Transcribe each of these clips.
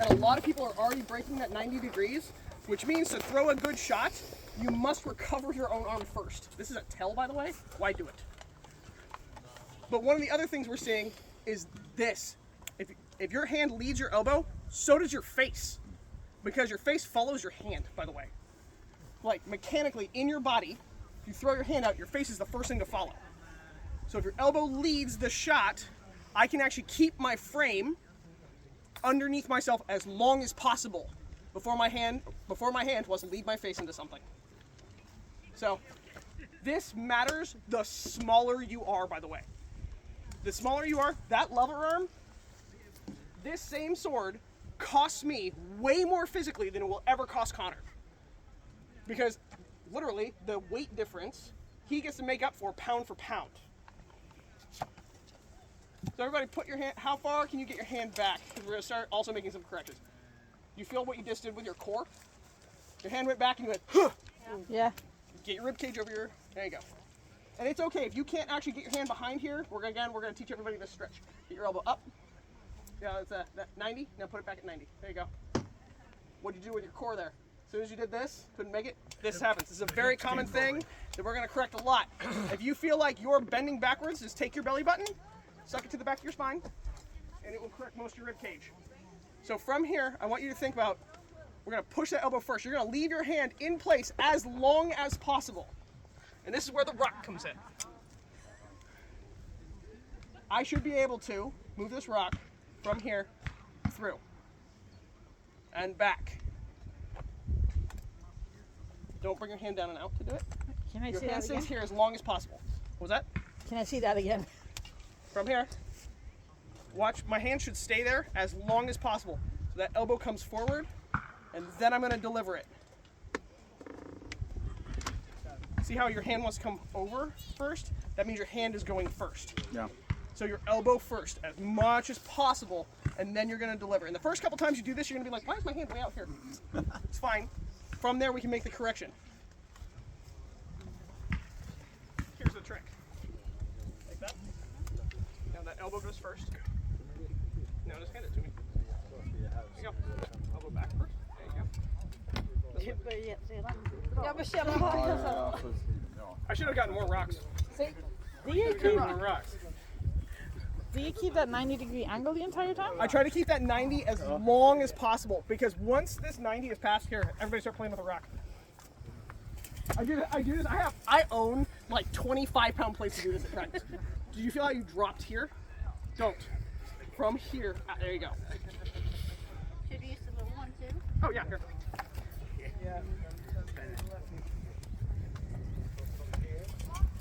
and a lot of people are already breaking that 90 degrees, which means to throw a good shot, you must recover your own arm first. This is a tell, by the way. Why do it? But one of the other things we're seeing is this. If your hand leads your elbow, so does your face. Because your face follows your hand, by the way. Like, mechanically, in your body, if you throw your hand out, your face is the first thing to follow. So if your elbow leads the shot, I can actually keep my frame underneath myself as long as possible before my hand was to lead my face into something. So this matters the smaller you are, by the way. The smaller you are, that lever arm, this same sword costs me way more physically than it will ever cost Connor. Because literally the weight difference he gets to make up for pound. So everybody put your hand, how far can you get your hand back? Because we're going to start also making some corrections. You feel what you just did with your core? Your hand went back and you went, huh! Yeah. Get your rib cage over your, there you go. And it's okay, if you can't actually get your hand behind here, we're going to teach everybody this stretch. Get your elbow up. Yeah, it's that 90. Now put it back at 90. There you go. What did you do with your core there? As soon as you did this, couldn't make it, this happens. This is a very common thing that we're going to correct a lot. If you feel like you're bending backwards, just take your belly button, suck it to the back of your spine, and it will correct most of your rib cage. So from here, I want you to think about, we're going to push that elbow first. You're going to leave your hand in place as long as possible. And this is where the rock comes in. I should be able to move this rock from here through and back. Don't bring your hand down and out to do it. Can I your see hand that stays again? here as long as possible. What was that? Can I see that again? From here. Watch, my hand should stay there as long as possible. So that elbow comes forward, and then I'm going to deliver it. See how your hand wants to come over first? That means your hand is going first. Yeah. So your elbow first, as much as possible, and then you're going to deliver. And the first couple times you do this, you're going to be like, why is my hand way out here? It's fine. From there, we can make the correction. Here's the trick. Like that. Now that elbow goes first. Now just hand it to me. There you go. Elbow back first. There you go. I should have gotten more rocks. Do you keep that 90-degree angle the entire time? I try to keep that 90 as long as possible, because once this 90 is past here, everybody start playing with a rock. I do this. I own like 25-pound plates to do this at practice. Do you feel how you dropped here? Don't. From here, there you go. Should we use the little one too? Oh yeah, here. Yeah.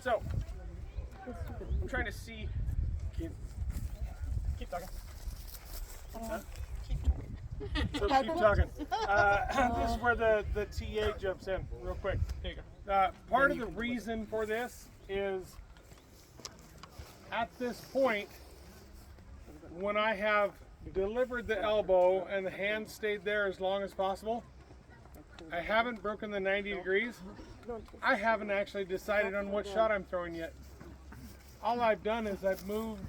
So, I'm trying to see. Keep talking. So keep talking. This is where the TA jumps in real quick. There you go. Part of the reason for this is at this point, when I have delivered the elbow and the hand stayed there as long as possible, I haven't broken the 90 degrees. I haven't actually decided on what shot I'm throwing yet. All I've done is I've moved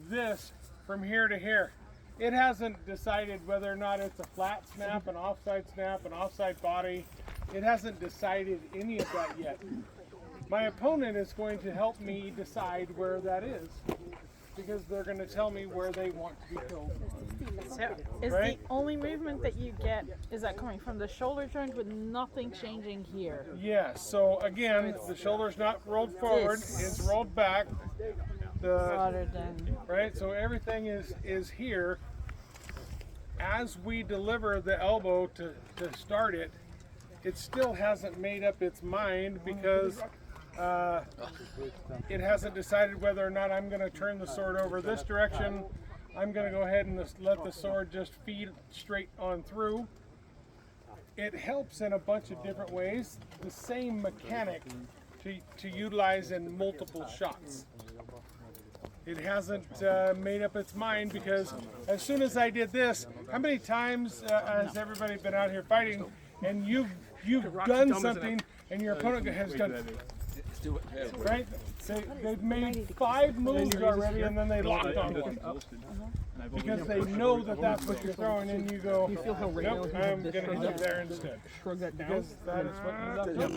this from here to here. It hasn't decided whether or not it's a flat snap, an offside body. It hasn't decided any of that yet. My opponent is going to help me decide where that is, because they're going to tell me where they want to be killed. So is Right? the only movement that you get, is that coming from the shoulder joint with nothing changing here? Yes, so again, the shoulder's not rolled forward, it's rolled back. Rather than... Right, so everything is here. As we deliver the elbow to start it, it still hasn't made up its mind, because it hasn't decided whether or not I'm going to turn the sword over this direction. I'm going to go ahead and just let the sword just feed straight on through. It helps in a bunch of different ways. The same mechanic to utilize in multiple shots. It hasn't made up its mind, because as soon as I did this, how many times has everybody been out here fighting and you've done something and your opponent has done Right? They've made 5 moves already, and then they locked on one. Because they know that that's what you're throwing, and you go, You feel how right nope, now I'm going to hit you there instead. shrug that down. Because that is what I Yep.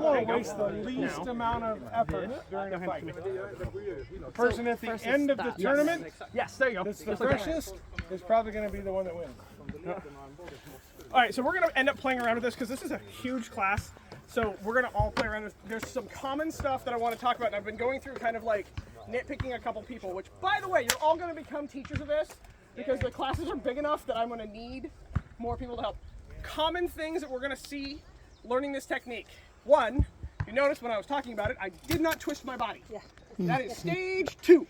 want to waste the least amount of effort during a fight. The person at the end of the tournament Yes, there you go. that's the freshest is probably going to be the one that wins. All right, so we're gonna end up playing around with this because this is a huge class. So we're gonna all play around with. There's some common stuff that I want to talk about, and I've been going through kind of like nitpicking a couple people. Which, by the way, you're all gonna become teachers of this because the classes are big enough that I'm gonna need more people to help. Common things that we're gonna see learning this technique. One, you notice when I was talking about it, I did not twist my body. That is stage 2.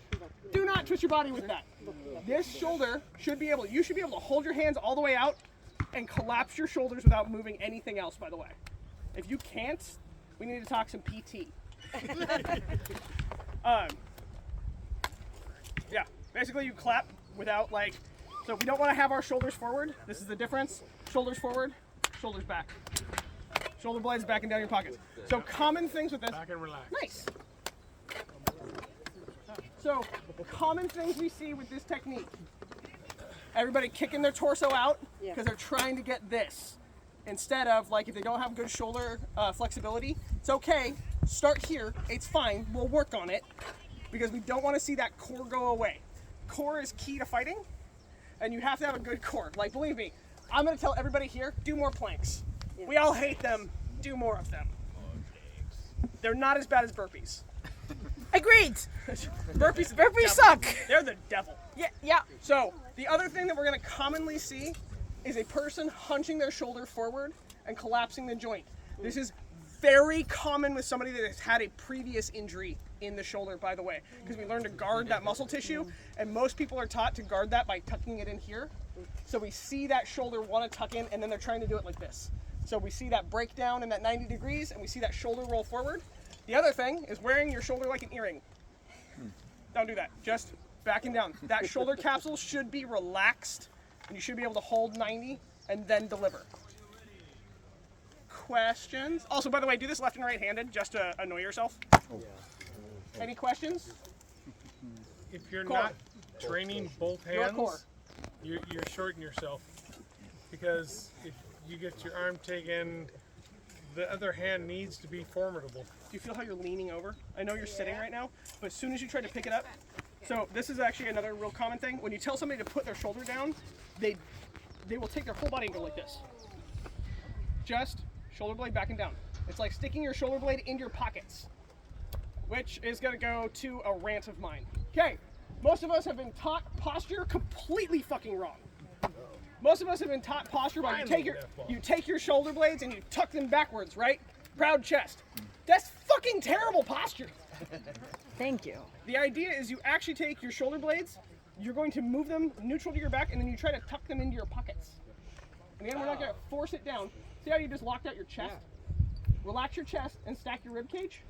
Do not twist your body with that. This shoulder should be able. You should be able to hold your hands all the way out and collapse your shoulders without moving anything else, by the way. If you can't, we need to talk some PT. Yeah, basically you clap without like, so we don't want to have our shoulders forward. This is the difference. Shoulders forward, shoulders back. Shoulder blades back and down your pockets. So common things with this. Back and relax. Nice. So common things we see with this technique. Everybody kicking their torso out because they're trying to get this. Instead of, like, if they don't have good shoulder flexibility, it's okay. Start here. It's fine. We'll work on it because we don't want to see that core go away. Core is key to fighting, and you have to have a good core. Like, believe me, I'm going to tell everybody here, do more planks. We all hate them. Do more of them. They're not as bad as burpees. Agreed. Burpees suck. They're the devil. Yeah. So the other thing that we're going to commonly see is a person hunching their shoulder forward and collapsing the joint. This is very common with somebody that has had a previous injury in the shoulder, by the way, because we learn to guard that muscle tissue, and most people are taught to guard that by tucking it in here. So we see that shoulder want to tuck in, and then they're trying to do it like this. So we see that breakdown in that 90 degrees, and we see that shoulder roll forward. The other thing is wearing your shoulder like an earring. Don't do that. Just backing down. That shoulder capsule should be relaxed, and you should be able to hold 90 and then deliver. Questions? Also, by the way, do this left and right-handed just to annoy yourself. Any questions? If you're Core. not training both Your core. hands, you're shorting yourself. Because if you get your arm taken, the other hand needs to be formidable. Do you feel how you're leaning over? I know you're sitting right now, but as soon as you try to pick it up, so this is actually another real common thing. When you tell somebody to put their shoulder down, they will take their whole body and go like this. Just shoulder blade back and down. It's like sticking your shoulder blade into your pockets, which is going to go to a rant of mine. Okay, most of us have been taught posture completely fucking wrong. Most of us have been taught posture by you take your shoulder blades and you tuck them backwards, right? Proud chest. That's fucking terrible posture. Thank you. The idea is you actually take your shoulder blades, you're going to move them neutral to your back, and then you try to tuck them into your pockets. And again, we're not going to force it down. See how you just locked out your chest? Relax your chest and stack your rib cage.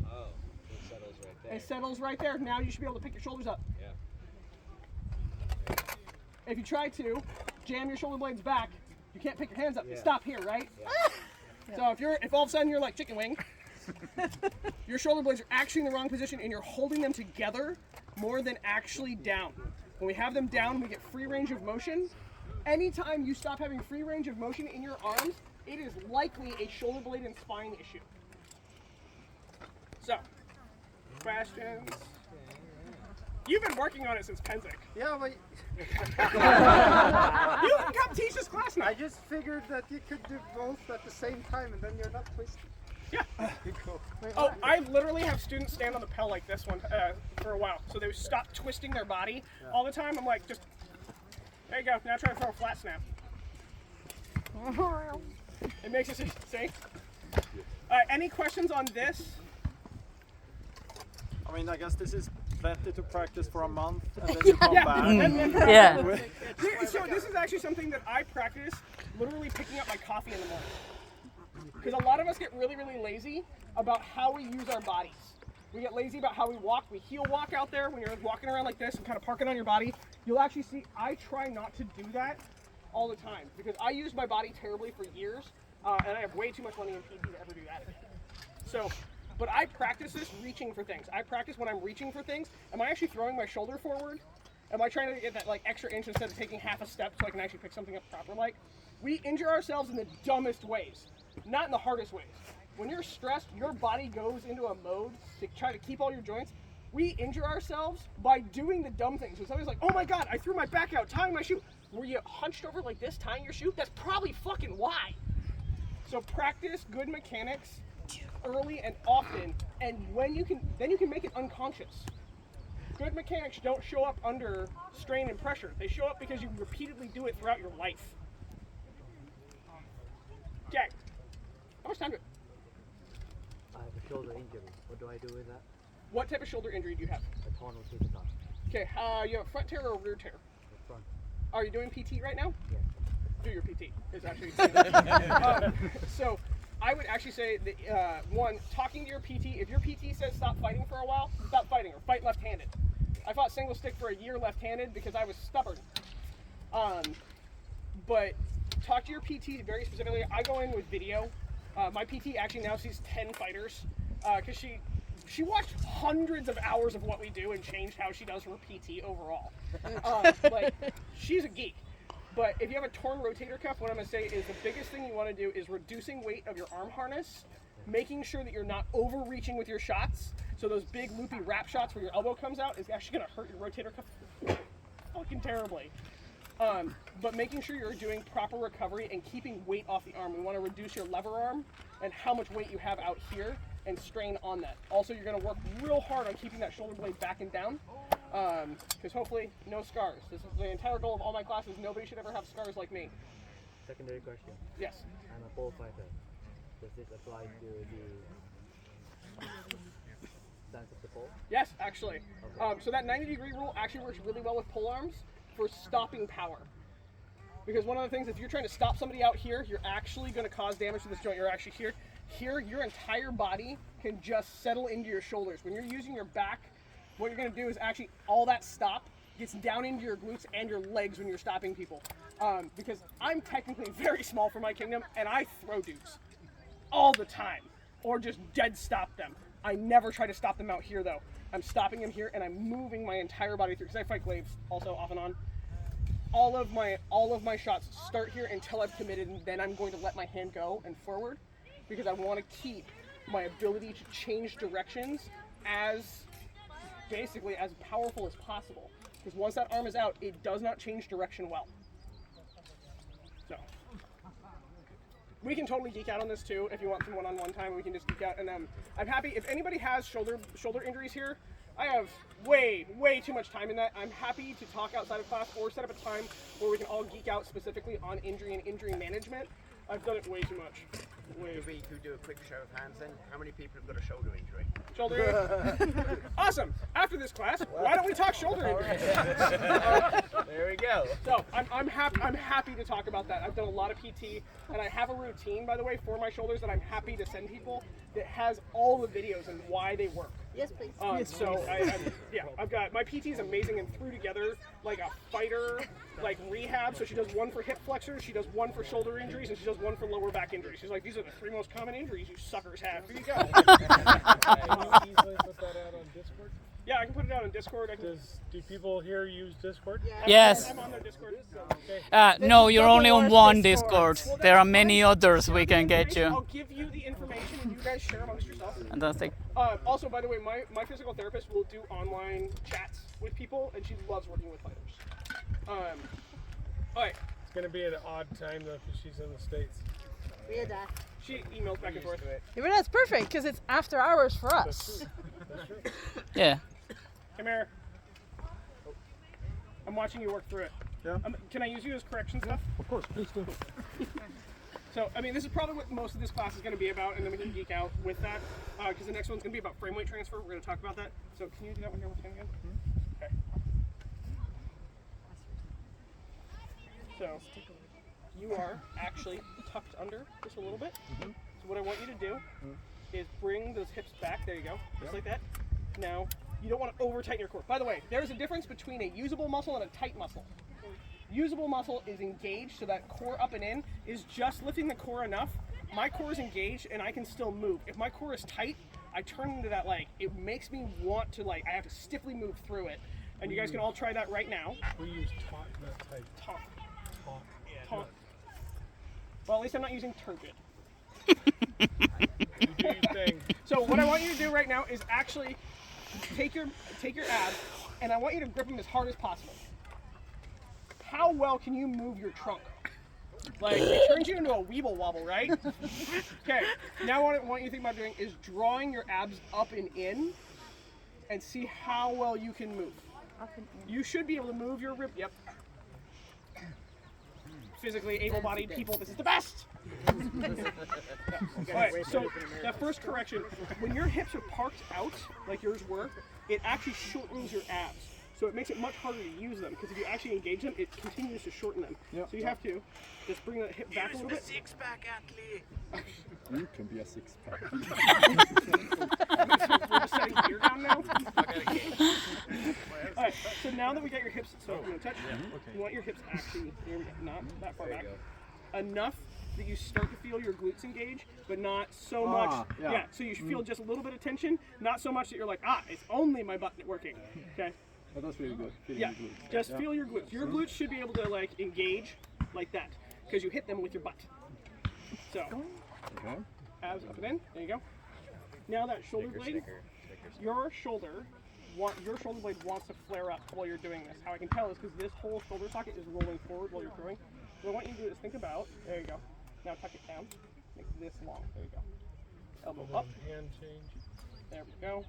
Oh, it settles right there. It settles right there. Now you should be able to pick your shoulders up. Yeah. If you try to jam your shoulder blades back, you can't pick your hands up. You stop here, right? So if all of a sudden you're like chicken wing, your shoulder blades are actually in the wrong position and you're holding them together more than actually down. When we have them down, we get free range of motion. Anytime you stop having free range of motion in your arms, it is likely a shoulder blade and spine issue. So, questions? You've been working on it since Penzic. Yeah, but You can come teach this class now. I just figured that you could do both at the same time and then you're not twisted. Yeah. Cool. Oh, I literally have students stand on the Pell like this one for a while. So they would stop twisting their body all the time. I'm like, just, there you go. Now try to throw a flat snap. It makes it see? Any questions on this? I mean, I guess this is plenty to practice for a month and then you come back. Yeah. So this is actually something that I practice literally picking up my coffee in the morning. Because a lot of us get really, really lazy about how we use our bodies. We get lazy about how we walk. We heel walk out there when you're walking around like this and kind of parking on your body. You'll actually see I try not to do that all the time because I used my body terribly for years. and I have way too much money in PT to ever do that again. So, but I practice this reaching for things. I practice when I'm reaching for things. Am I actually throwing my shoulder forward? Am I trying to get that like extra inch instead of taking half a step so I can actually pick something up proper like? We injure ourselves in the dumbest ways, not in the hardest ways. When you're stressed, your body goes into a mode to try to keep all your joints. We injure ourselves by doing the dumb things. When somebody's like, oh my God, I threw my back out tying my shoe. Were you hunched over like this tying your shoe? That's probably fucking why. So practice good mechanics early and often, and when you can, then you can make it unconscious. Good mechanics don't show up under strain and pressure. They show up because you repeatedly do it throughout your life. Okay. How much time do I have a shoulder injury. What do I do with that? What type of shoulder injury do you have? A torn rotator cuff. Okay, you have a front tear or a rear tear? The front. Are you doing PT right now? Yeah. Do your PT. Is actually so I would actually say that one, talking to your PT, if your PT says stop fighting for a while, stop fighting or fight left-handed. I fought single stick for a year left-handed because I was stubborn. But talk to your PT very specifically. I go in with video. My PT actually now sees 10 fighters because she watched hundreds of hours of what we do and changed how she does her PT overall. Like, she's a geek. But if you have a torn rotator cuff, what I'm going to say is the biggest thing you want to do is reducing weight of your arm harness, making sure that you're not overreaching with your shots. So those big loopy wrap shots where your elbow comes out is actually going to hurt your rotator cuff fucking terribly. But making sure you're doing proper recovery and keeping weight off the arm. We want to reduce your lever arm and how much weight you have out here and strain on that. Also, you're going to work real hard on keeping that shoulder blade back and down because hopefully no scars. This is the entire goal of all my classes. Nobody should ever have scars like me. Secondary question. Yes. I'm a bullfighter. Does this apply to the stance of the pole? Yes, actually. Okay. So that 90-degree rule actually works really well with pole arms for stopping power. Because one of the things, if you're trying to stop somebody out here, you're actually going to cause damage to this joint. You're actually here. Here, your entire body can just settle into your shoulders. When you're using your back, what you're going to do is actually all that stop gets down into your glutes and your legs when you're stopping people. Because I'm technically very small for my kingdom, and I throw dudes all the time, or just dead stop them. I never try to stop them out here, though. I'm stopping them here, and I'm moving my entire body through. Because I fight glaives also off and on. All of my shots start here until I've committed, and then I'm going to let my hand go and forward, because I want to keep my ability to change directions as basically as powerful as possible. Because once that arm is out, it does not change direction well. So we can totally geek out on this too. If you want some one-on-one time, we can just geek out. And I'm happy if anybody has shoulder injuries here. I have way too much time in that. I'm happy to talk outside of class or set up a time where we can all geek out specifically on injury and injury management. I've done it way too much. If we could do a quick show of hands then, how many people have got a shoulder injury? Shoulder injury. Awesome. After this class, why don't we talk shoulder injury? There we go. So I'm happy to talk about that. I've done a lot of PT, and I have a routine, by the way, for my shoulders that I'm happy to send people that has all the videos and why they work. Yes, please. So I've got my PT is amazing and threw together like a fighter, like rehab. So she does one for hip flexors, she does one for shoulder injuries, and she does one for lower back injuries. She's like, these are the 3 most common injuries you suckers have. Here you go. Can you easily put that out on Discord? Yeah, I can put it out on Discord. Do people here use Discord? Yes. I'm on their Discord. So. No, you're only on one Discord. Discord. There are many others we can get I'll you. give you the information and you guys share amongst yourselves. Fantastic. Also, by the way, my physical therapist will do online chats with people, and she loves working with fighters. All right. It's going to be at an odd time though because she's in the States. We're that. She emails back and forth. Yeah, but that's perfect because it's after hours for us. That's true. Yeah. Come here. I'm watching you work through it. Yeah. Can I use you as correction stuff? Of course, please do. So, I mean, this is probably what most of this class is going to be about, and then we can geek out with that, because the next one's going to be about frame weight transfer. We're going to talk about that. So, can you do that one here with him again? Okay. So, you are actually tucked under just a little bit. So what I want you to do is bring those hips back. There you go. Just like that. Now, you don't want to over-tighten your core. By the way, there's a difference between a usable muscle and a tight muscle. Usable muscle is engaged, so that core up and in is just lifting the core enough my core is engaged and I can still move. If my core is tight, I turn into that leg. It makes me want to I have to stiffly move through it. And you guys can all try that right now. We use taut, not tight. Taut. Taut. Taut. Well, at least I'm not using turgid. You do your thing. So what I want you to do right now is actually take your abs, and I want you to grip them as hard as possible. How well can you move your trunk? Like, it turns you into a weeble wobble, right? Okay, now what I want you to think about doing is drawing your abs up and in, and see how well you can move. You should be able to move your rib. Yep. Physically able-bodied people, this is the best. Alright, so that first correction, when your hips are parked out, like yours were, it actually shortens your abs. So it makes it much harder to use them, because if you actually engage them, it continues to shorten them. Yep. So you have to just bring that hip back a little bit. Six-pack athlete. You can be a six-pack. We're just setting gear down now. Alright, so now that we got your hips, so I'm going to touch, you want your hips actually, not that far back, enough that you start to feel your glutes engage, but not so much. Yeah, so you feel just a little bit of tension, not so much that you're like, it's only my butt working. Okay. But that's really good. Yeah, just feel your glutes. Your glutes should be able to engage like that, because you hit them with your butt. So, abs up and in. There you go. Now that shoulder blade, your shoulder blade wants to flare up while you're doing this. How I can tell is because this whole shoulder socket is rolling forward while you're throwing. What I want you to do is think about. There you go. Now tuck it down. Make this long. There you go. Elbow up. Hand change. There we go.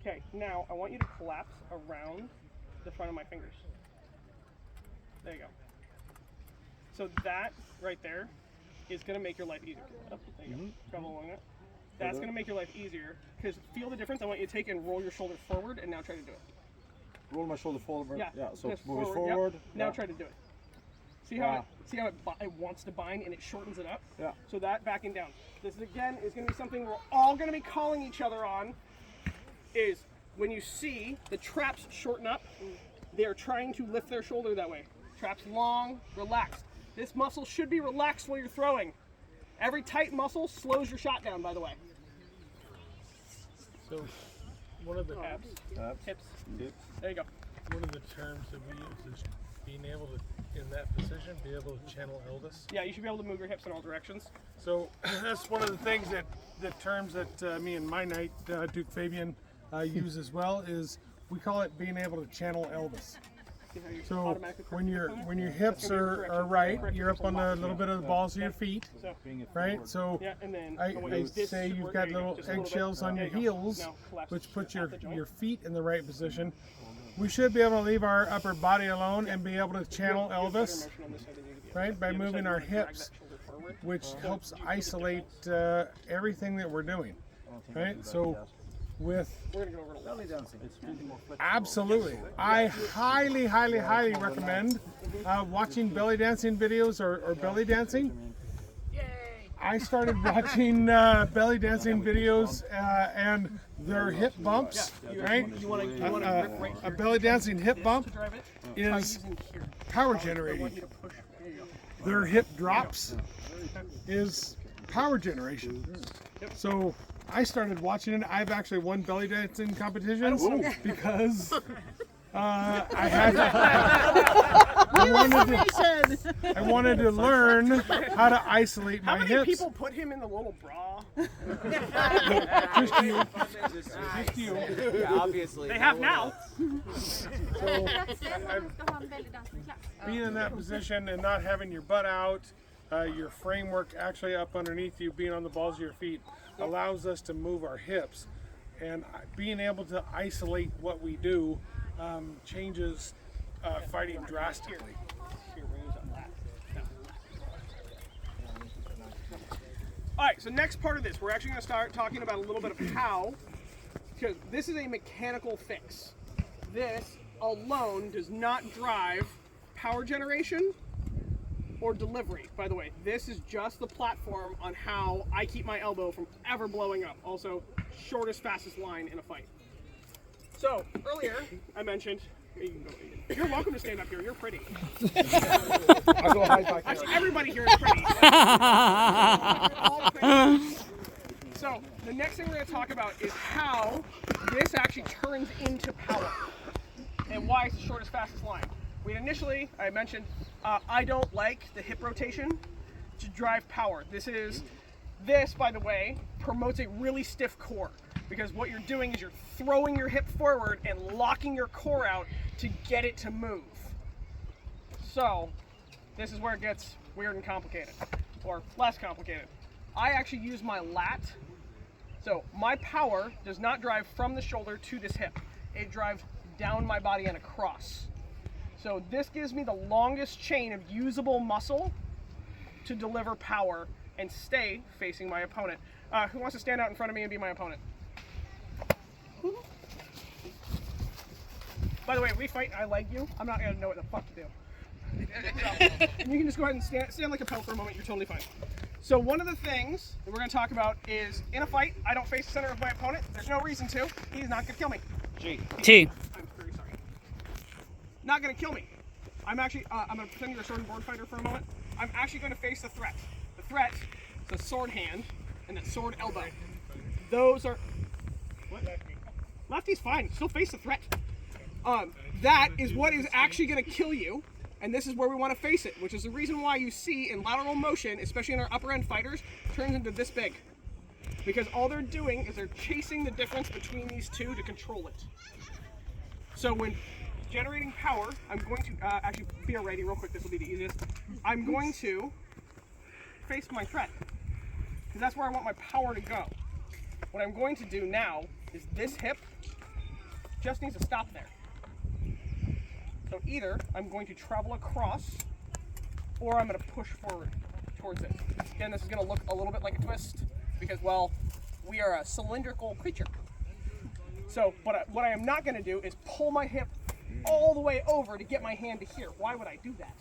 Okay, now I want you to collapse around the front of my fingers. There you go. So that right there is going to make your life easier. There you go. Travel along it. That's going to make your life easier, because feel the difference. I want you to take and roll your shoulder forward, and now try to do it. Roll my shoulder forward. Yeah. So just move it forward. Yep. Now try to do it. See how it wants to bind and it shortens it up? Yeah. So that backing down. This again is going to be something we're all going to be calling each other on. Is when you see the traps shorten up, they are trying to lift their shoulder that way. Traps long, relaxed. This muscle should be relaxed while you're throwing. Every tight muscle slows your shot down, by the way. So, one of the abs, hips. There you go. One of the terms that we use is being able to, in that position, be able to channel Elvis. Yeah, you should be able to move your hips in all directions. So that's one of the things the terms that me and my knight, Duke Fabian, use as well, is we call it being able to channel Elvis. So when your hips are right, you're up on a little bit of the balls of your feet, right? So I say you've got little eggshells on your heels, which puts your feet in the right position. We should be able to leave our upper body alone and be able to channel Elvis, right, by moving our hips, which helps isolate everything that we're doing, right? So with absolutely, I highly recommend watching belly dancing videos or belly dancing. I started watching belly dancing videos and their hip bumps, right? A belly dancing hip bump is power generating. Their hip drops is power generation. So I started watching it. I've actually won belly dancing competitions because I wanted to learn how to isolate my hips. How many people put him in the little bra? Just you. Just you. Yeah, obviously. They have now. Being in that position and not having your butt out, your framework actually up underneath you, being on the balls of your feet, allows us to move our hips. And being able to isolate what we do changes fighting drastically. All right, so next part of this, we're actually going to start talking about a little bit of how, because this is a mechanical fix. This alone does not drive power generation or delivery, by the way. This is just the platform on how I keep my elbow from ever blowing up. Also, shortest, fastest line in a fight. So, earlier, I mentioned, you're welcome to stand up here, you're pretty. I'll go hide back. Actually, everybody here is pretty. All the next thing we're going to talk about is how this actually turns into power and why it's the shortest, fastest line. I mentioned, I don't like the hip rotation to drive power. This, by the way, promotes a really stiff core, because what you're doing is you're throwing your hip forward and locking your core out to get it to move. So this is where it gets weird and complicated, or less complicated. I actually use my lat. So my power does not drive from the shoulder to this hip. It drives down my body and across. So this gives me the longest chain of usable muscle to deliver power and stay facing my opponent. Who wants to stand out in front of me and be my opponent? By the way, we fight, I leg you, I'm not gonna know what the fuck to do. And you can just go ahead and stand like a pelt for a moment, you're totally fine. So one of the things that we're gonna talk about is, in a fight, I don't face the center of my opponent. There's no reason to. He's not gonna kill me. T. I'm very sorry. Not gonna kill me. I'm actually, I'm gonna pretend you're a sword and board fighter for a moment. I'm actually gonna face the threat. The threat is the sword hand and the sword elbow. Those are, what? Lefty's fine, still face the threat. That is what is actually gonna kill you, and this is where we wanna face it, which is the reason why you see in lateral motion, especially in our upper end fighters, turns into this big. Because all they're doing is they're chasing the difference between these two to control it. So when generating power, I'm going to, actually be ready real quick, this will be the easiest. I'm going to face my threat, because that's where I want my power to go. What I'm going to do now is this hip just needs to stop there. So either I'm going to travel across, or I'm going to push forward towards it. Again, this is going to look a little bit like a twist, because, well, we are a cylindrical creature. So, but what I am not going to do is pull my hip all the way over to get my hand to here. Why would I do that?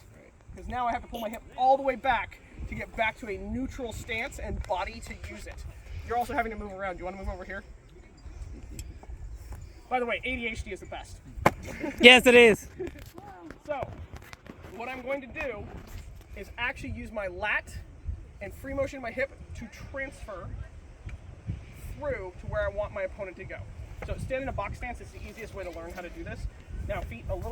Because now I have to pull my hip all the way back to get back to a neutral stance and body to use it. You're also having to move around. Do you want to move over here? By the way, ADHD is the best. Yes, it is. So, what I'm going to do is actually use my lat and free motion my hip to transfer through to where I want my opponent to go. So stand in a box stance is the easiest way to learn how to do this. Now feet a little